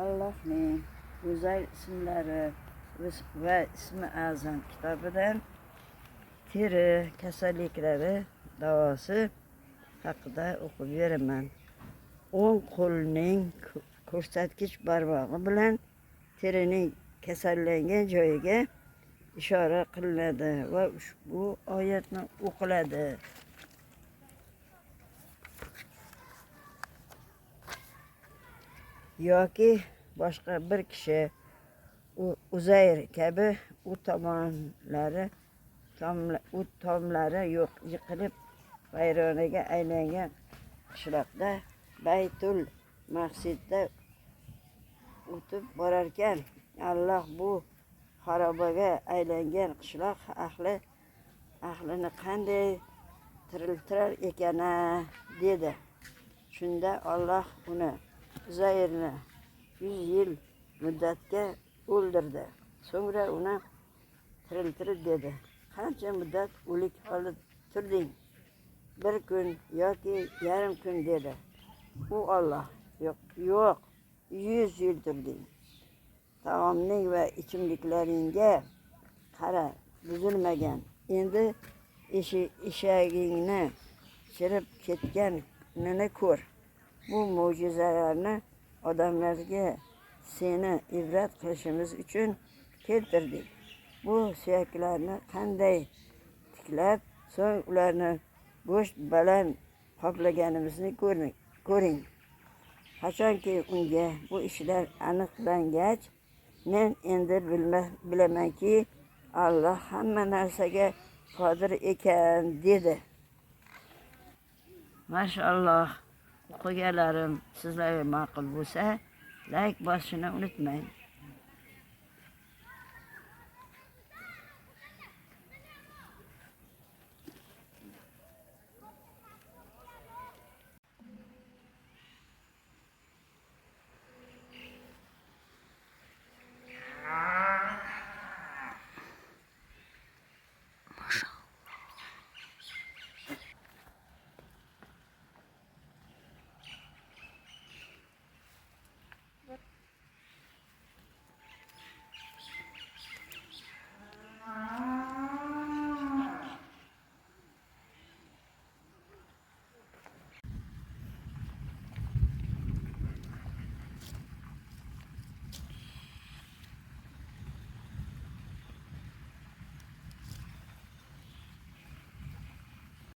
Allohning go'zal ismlari va ismi azam kitobidan teri kasalliklari davosi haqida o'qib beraman. O'ng qo'lning ko'rsatkich barmog'i bilan terining kasallangan joyiga ishora qilinadi va ushbu oyatni o'qiladi. Yoki boshqa bir kishi Uzayr kabi u tomlari yo'q yiqilib vayronaga aylangan qishloqda Baytul Maqsidda o'tib borarkan, Alloh bu xarobaga aylangan qishloq ahlini qanday tiriltirar ekan dedi. Shunda Alloh uni Uzayrni 100 yil muddatga o'ldirdi. So'ngra uni tiriltirib dedi. Qancha muddat o'lik holda turding? 1 kun yoki yarim kun dedi. U Alloh, yo'q 100 yil turdim. Taomning va ichimliklaringga qara, buzilmagan. Endi eshagingni chirib ketganini ko'r. Bu mo'jizalarni odamlarga seni ibrat qilishimiz uchun keltirdik. Bu suyaklarni qanday tiklab, so'ng ularni go'sht bilan qoplaganimizni ko'ring. Qachonki unga bu ishlar aniqlangach, men endi bilamanki, Alloh hamma narsaga qodir ekan dedi. Mashalloh, o'qiganlarim sizlarga ma'qul bo'lsa, like bosishni unutmang.